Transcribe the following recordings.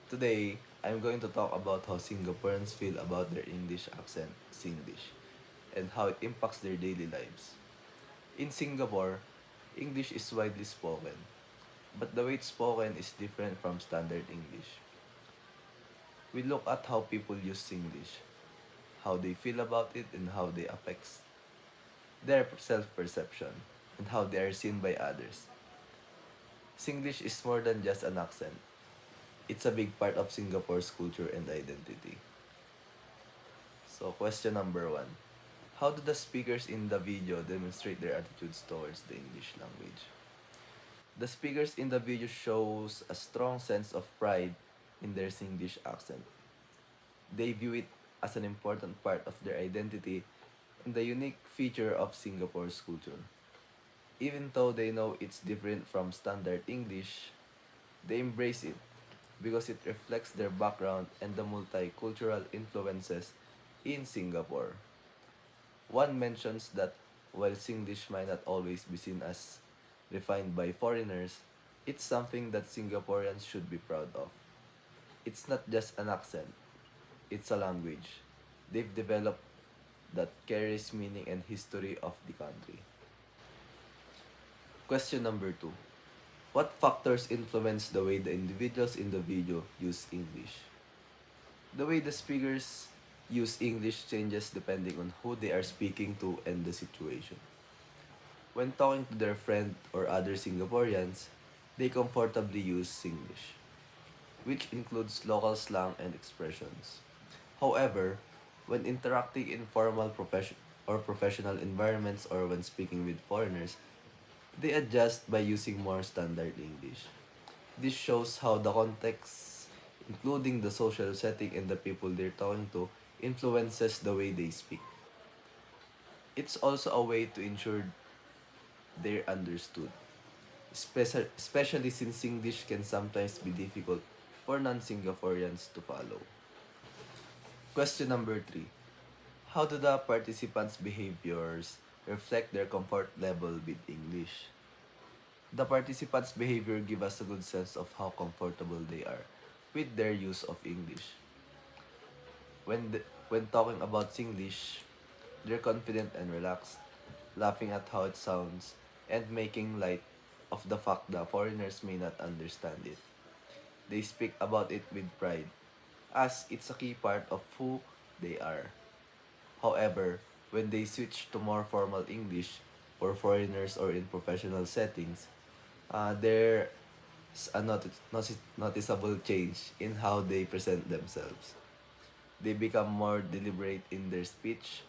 Today, I'm going to talk about how Singaporeans feel about their English accent, Singlish, and how it impacts their daily lives. In Singapore, English is widely spoken, but the way it's spoken is different from standard English. We look at how people use Singlish, how they feel about it, and how they affects their self-perception, and how they are seen by others. Singlish is more than just an accent. It's a big part of Singapore's culture and identity. So, question number one. How do the speakers in the video demonstrate their attitudes towards the English language? The speakers in the video shows a strong sense of pride in their Singlish accent. They view it as an important part of their identity and the unique feature of Singapore's culture. Even though they know it's different from standard English, they embrace it because it reflects their background and the multicultural influences in Singapore. One mentions that while Singlish might not always be seen as refined by foreigners, it's something that Singaporeans should be proud of. It's not just an accent, it's a language they've developed that carries meaning and history of the country. Question number two. What factors influence the way the individuals in the video use English? The way the speakers use English changes depending on who they are speaking to and the situation. When talking to their friend or other Singaporeans, they comfortably use Singlish, which includes local slang and expressions. However, when interacting in formal or professional environments or when speaking with foreigners, they adjust by using more standard English. This shows how the context, including the social setting and the people they're talking to, influences the way they speak. It's also a way to ensure they're understood, especially since English can sometimes be difficult for non-Singaporeans to follow. Question number three. How do the participants' behaviors reflect their comfort level with English? The participants' behavior give us a good sense of how comfortable they are with their use of English. When talking about Singlish, they're confident and relaxed, laughing at how it sounds, and making light of the fact that foreigners may not understand it. They speak about it with pride, as it's a key part of who they are. However, when they switch to more formal English for foreigners or in professional settings, there's a noticeable change in how they present themselves. They become more deliberate in their speech,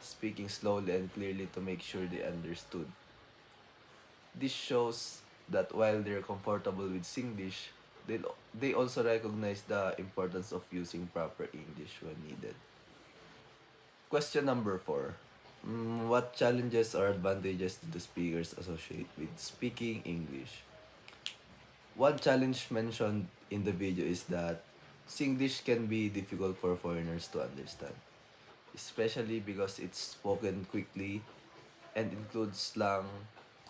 speaking slowly and clearly to make sure they understood. This shows that while they're comfortable with Singlish, they also recognize the importance of using proper English when needed. Question number four. What challenges or advantages do the speakers associate with speaking English? One challenge mentioned in the video is that Singlish can be difficult for foreigners to understand, especially because it's spoken quickly and includes slang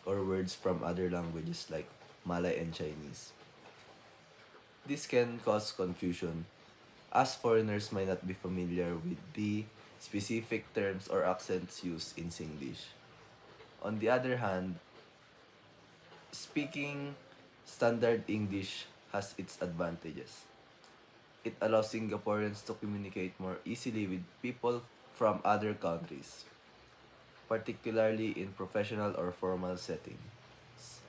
or words from other languages like Malay and Chinese. This can cause confusion as foreigners might not be familiar with the specific terms or accents used in Singlish. On the other hand, speaking standard English has its advantages. It allows Singaporeans to communicate more easily with people from other countries, particularly in professional or formal settings.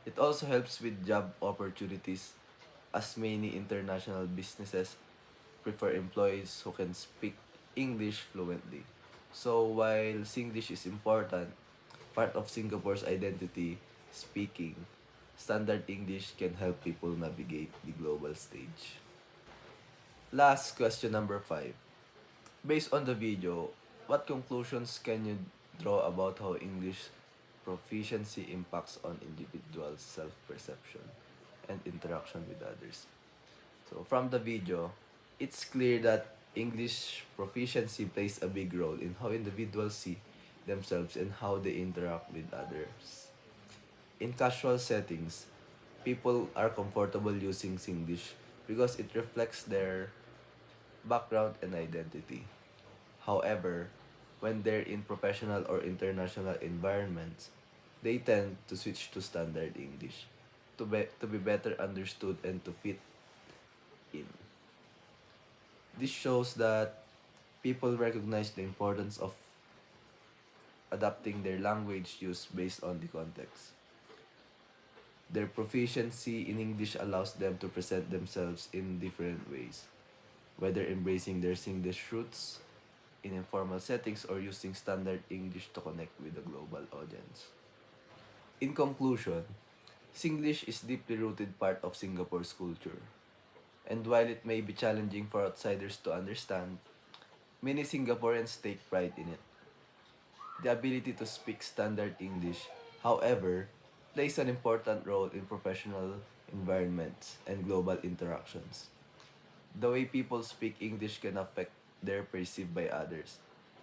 It also helps with job opportunities as many international businesses prefer employees who can speak English fluently. So while Singlish is important, part of Singapore's identity, speaking standard English can help people navigate the global stage. Last question number 5. Based on the video, what conclusions can you draw about how English proficiency impacts on individuals' self-perception and interaction with others? So from the video, it's clear that English proficiency plays a big role in how individuals see themselves and how they interact with others. In casual settings, people are comfortable using Singlish because it reflects their background and identity. However, when they're in professional or international environments, they tend to switch to standard English to be better understood and to fit in. This shows that people recognize the importance of adapting their language use based on the context. Their proficiency in English allows them to present themselves in different ways, whether embracing their Singlish roots in informal settings or using standard English to connect with a global audience. In conclusion, Singlish is deeply rooted part of Singapore's culture, and while it may be challenging for outsiders to understand, many Singaporeans take pride in it. The ability to speak standard English, however, plays an important role in professional environments and global interactions. The way people speak English can affect their perceived by others,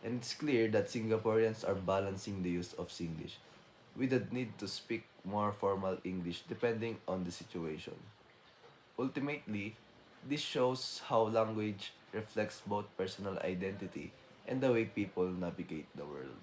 and it's clear that Singaporeans are balancing the use of Singlish with the need to speak more formal English depending on the situation. Ultimately, this shows how language reflects both personal identity and the way people navigate the world.